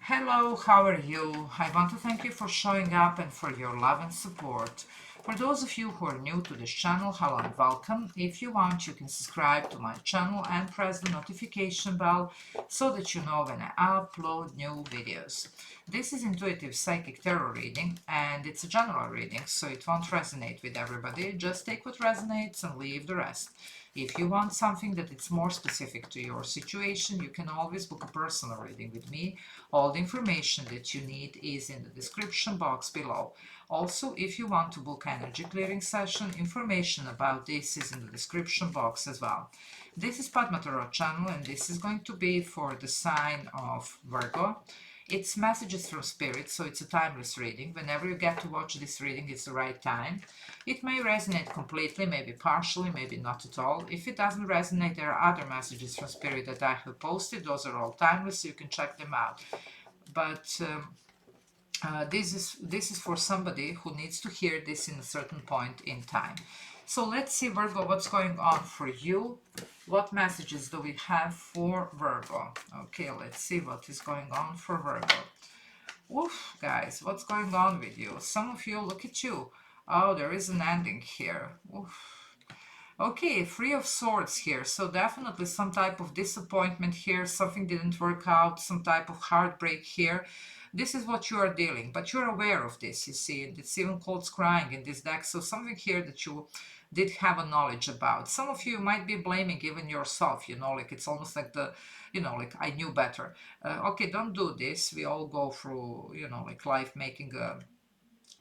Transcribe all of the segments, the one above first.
Hello, how are you? I want to thank you for showing up and for your love and support. For those of you who are new to this channel, hello and welcome. If you want, you can subscribe to my channel and press the notification bell so that you know when I upload new videos. This is intuitive psychic tarot reading and it's a general reading, so it won't resonate with everybody. Just take what resonates and leave the rest. If you want something that is more specific to your situation, you can always book a personal reading with me. All the information that you need is in the description box below. Also, if you want to book energy clearing session, information about this is in the description box as well. This is Padma.tarot channel and this is going to be for the sign of Virgo. It's messages from spirit, so it's a timeless reading. Whenever you get to watch this reading, it's the right time. It may resonate completely, maybe partially, maybe not at all. If it doesn't resonate, there are other messages from spirit that I have posted. Those are all timeless, so you can check them out. But this is for somebody who needs to hear this in a certain point in time. So let's see, Virgo, what's going on for you. What messages do we have for Virgo? Okay, let's see what is going on for Virgo. Oof, guys, what's going on with you? Some of you, look at you. Oh, there is an ending here. Oof. Okay, Three of Swords here. So definitely some type of disappointment here. Something didn't work out. Some type of heartbreak here. This is what you are dealing, but you're aware of this, you see. It's even called scrying in this deck. So something here that you did have a knowledge about. Some of you might be blaming even yourself, like it's almost like like I knew better. Okay, don't do this. We all go through, like life making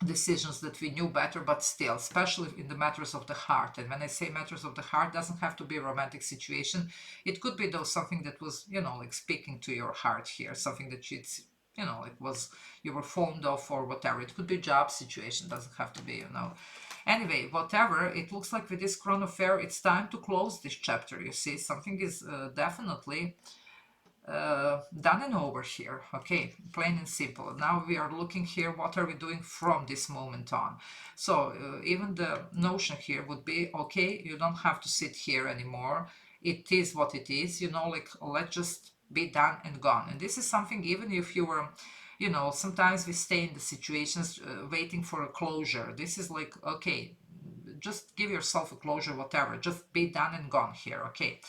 decisions that we knew better, but still, especially in the matters of the heart. And when I say matters of the heart, doesn't have to be a romantic situation. It could be though something that was, like speaking to your heart here, something that it's, like was you were fond of or whatever. It could be job situation, doesn't have to be, Anyway, whatever, it looks like with this chrono fair, it's time to close this chapter. You see, something is definitely done and over here. Okay, plain and simple. Now we are looking here, what are we doing from this moment on? So even the notion here would be, okay, you don't have to sit here anymore. It is what it is, like let's just be done and gone. And this is something, even if you were, sometimes we stay in the situations waiting for a closure. This is like, okay, just give yourself a closure, whatever, just be done and gone here. Okay,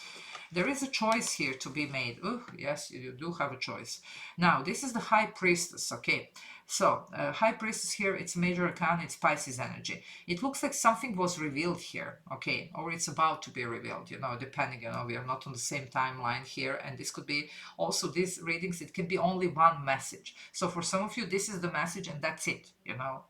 there is a choice here to be made. Oh, yes, you do have a choice. Now, this is the High Priestess, okay? So, High Priestess here, it's major arcana, it's Pisces energy. It looks like something was revealed here, okay? Or it's about to be revealed, depending, we are not on the same timeline here. And this could be also these readings, it can be only one message. So for some of you, this is the message and that's it,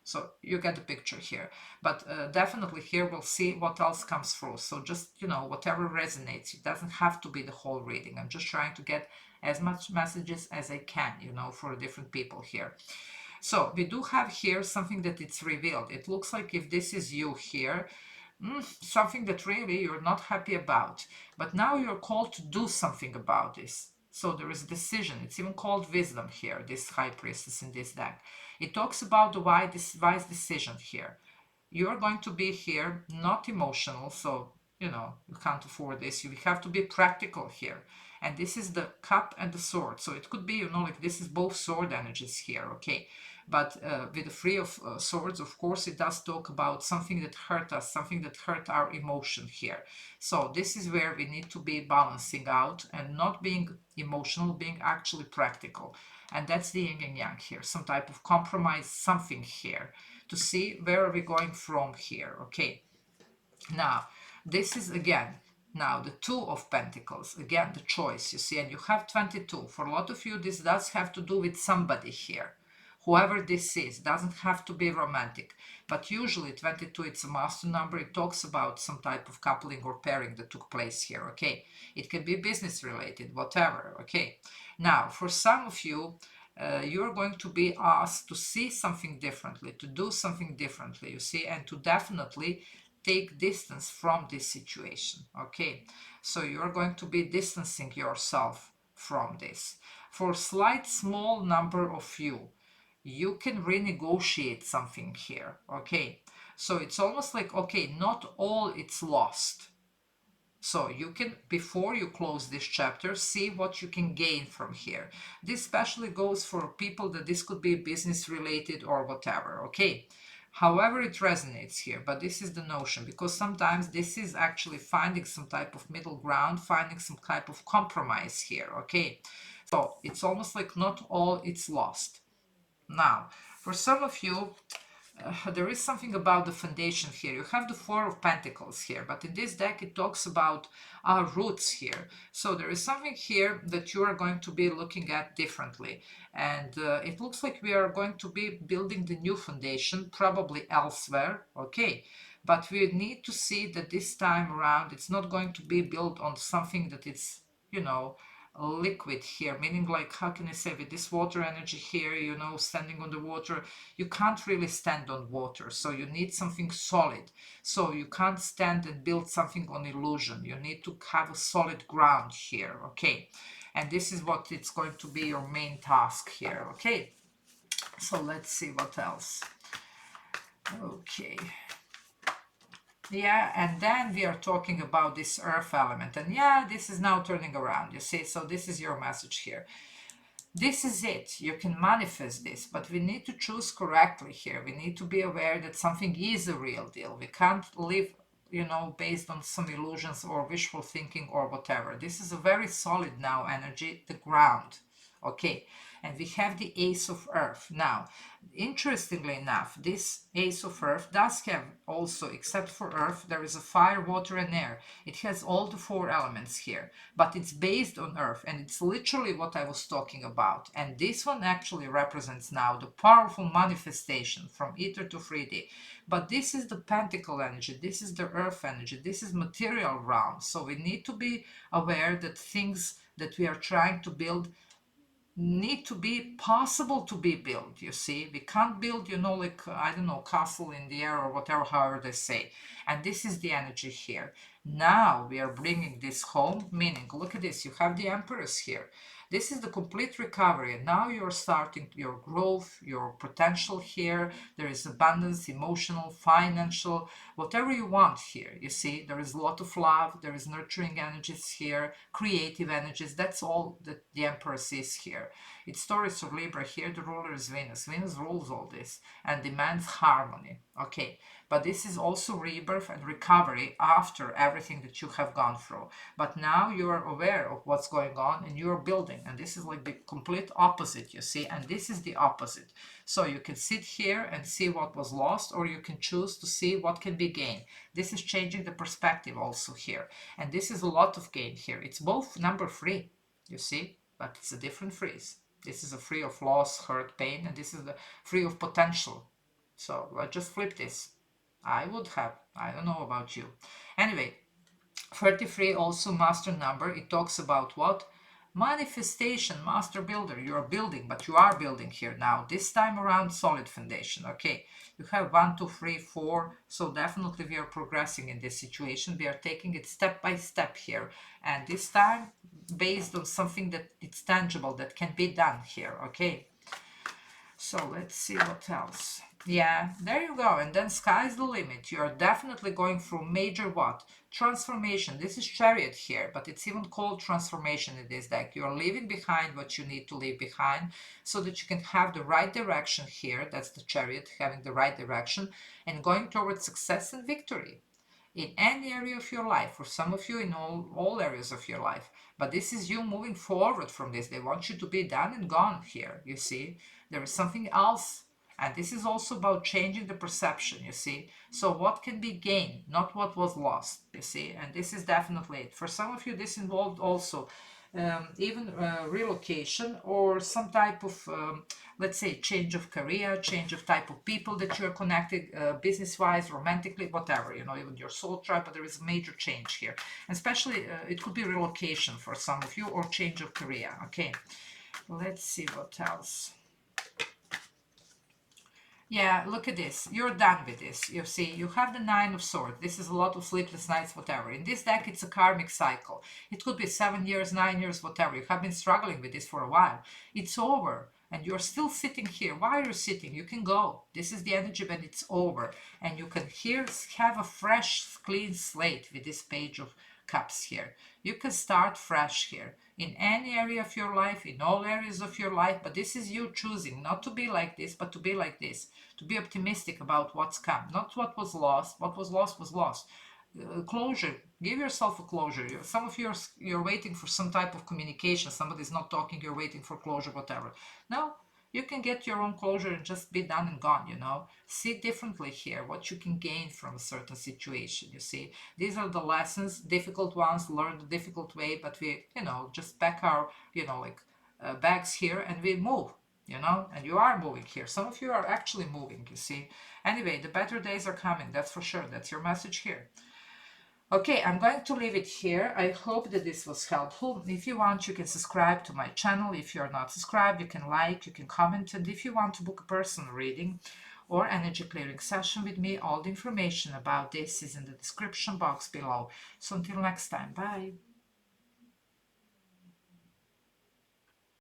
So you get the picture here. But definitely here we'll see what else comes through. So just, whatever resonates. It doesn't have to be the whole reading. I'm just trying to get as much messages as I can, for different people here. So we do have here something that it's revealed. It looks like if this is you here, something that really you're not happy about. But now you're called to do something about this. So there is a decision. It's even called wisdom here, this High Priestess in this deck. It talks about the wise decision here. You're going to be here not emotional, so you can't afford this. You have to be practical here. And this is the cup and the sword, so it could be, like this is both sword energies here. Okay, but with the Three of Swords, of course, it does talk about something that hurt us, something that hurt our emotion here. So this is where we need to be balancing out and not being emotional, being actually practical. And that's the yin and yang here, some type of compromise, something here to see where are we going from here. Okay, now this is again now the Two of Pentacles, again the choice, you see, and you have 22. For a lot of you this does have to do with somebody here, whoever this is. Doesn't have to be romantic, but usually 22, it's a master number. It talks about some type of coupling or pairing that took place here. Okay, it can be business related, whatever. Okay, now for some of you, you're going to be asked to see something differently, to do something differently, you see, and to definitely take distance from this situation. Okay, so you're going to be distancing yourself from this. For a slight small number of you can renegotiate something here. Okay, so it's almost like, okay, not all it's lost. So you can, before you close this chapter, see what you can gain from here. This especially goes for people that this could be business related or whatever, okay? However it resonates here, but this is the notion, because sometimes this is actually finding some type of middle ground, finding some type of compromise here, okay? So it's almost like not all it's lost. Now, for some of you, there is something about the foundation here. You have the Four of Pentacles here, but in this deck it talks about our roots here. So there is something here that you are going to be looking at differently. And it looks like we are going to be building the new foundation, probably elsewhere, okay? But we need to see that this time around it's not going to be built on something that it's, you know, liquid here, meaning like, how can I say, with this water energy here, you know, standing on the water, you can't really stand on water, so you need something solid. So you can't stand and build something on illusion. You need to have a solid ground here, okay? And this is what it's going to be your main task here, okay? So let's see what else. Okay. Yeah, and then we are talking about this earth element, and yeah, this is now turning around, you see. So this is your message here. This is it. You can manifest this, but we need to choose correctly here. We need to be aware that something is a real deal. We can't live, you know, based on some illusions or wishful thinking or whatever. This is a very solid now energy, the ground. Okay, and we have the Ace of Earth. Now, interestingly enough, this Ace of Earth does have also, except for Earth, there is a fire, water, and air. It has all the four elements here, but it's based on Earth, and it's literally what I was talking about. And this one actually represents now the powerful manifestation from ether to 3D. But this is the pentacle energy, this is the Earth energy, this is material realm. So we need to be aware that things that we are trying to build need to be possible to be built. You see, we can't build, you know, like, I don't know, castle in the air or whatever, however they say. And this is the energy here. Now we are bringing this home, meaning, look at this, you have the Empress here. This is the complete recovery, and now you're starting your growth, your potential here. There is abundance, emotional, financial, whatever you want here. You see, there is a lot of love, there is nurturing energies here, creative energies. That's all that the Empress is here. It's Taurus or Libra here. The ruler is Venus. Venus rules all this and demands harmony. Okay, but this is also rebirth and recovery after everything that you have gone through. But now you are aware of what's going on and you're building, and this is like the complete opposite, you see, and this is the opposite. So you can sit here and see what was lost, or you can choose to see what can be gained. This is changing the perspective also here, and this is a lot of gain here. It's both number three, you see, but it's a different freeze. This is a free of loss, hurt, pain, and this is the free of potential. So let's just flip this. I would have, I don't know about you. Anyway, 33 also master number. It talks about what? Manifestation, master builder. You are building, but you are building here now. This time around, solid foundation. Okay, you have 1, 2, 3, 4. So definitely we are progressing in this situation. We are taking it step by step here, and this time based on something that it's tangible that can be done here. Okay, so let's see what else. Yeah, there you go. And then sky's the limit. You are definitely going through major what? Transformation. This is Chariot here, but it's even called transformation in this deck. You are leaving behind what you need to leave behind so that you can have the right direction here. That's the Chariot, having the right direction and going towards success and victory in any area of your life. For some of you, in all areas of your life. But this is you moving forward from this. They want you to be done and gone here, you see. There is something else. And this is also about changing the perception, you see. So what can be gained, not what was lost, you see. And this is definitely it. For some of you, this involved also even relocation or some type of, let's say, change of career, change of type of people that you're connected, business-wise, romantically, whatever, you know, even your soul tribe, but there is a major change here. And especially, it could be relocation for some of you or change of career, okay? Let's see what else. Yeah, look at this. You're done with this. You see, you have the Nine of Swords. This is a lot of sleepless nights, whatever. In this deck, it's a karmic cycle. It could be 7 years, 9 years, whatever. You have been struggling with this for a while. It's over. And you're still sitting here. Why are you sitting? You can go. This is the energy when it's over. And you can here have a fresh, clean slate with this Page of Cups here. You can start fresh here in any area of your life, in all areas of your life, but this is you choosing not to be like this, but to be like this, to be optimistic about what's come, not what was lost. What was lost was lost. Closure. Give yourself a closure. Some of you you're waiting for some type of communication. Somebody's not talking. You're waiting for closure, whatever. No, you can get your own closure and just be done and gone. See differently here. What you can gain from a certain situation. You see, these are the lessons, difficult ones. Learn the difficult way, but we, just pack our, bags here and we move. And you are moving here. Some of you are actually moving. You see. Anyway, the better days are coming. That's for sure. That's your message here. Okay, I'm going to leave it here. I hope that this was helpful. If you want, you can subscribe to my channel. If you're not subscribed, you can like, you can comment. And if you want to book a personal reading or energy clearing session with me, all the information about this is in the description box below. So until next time, bye.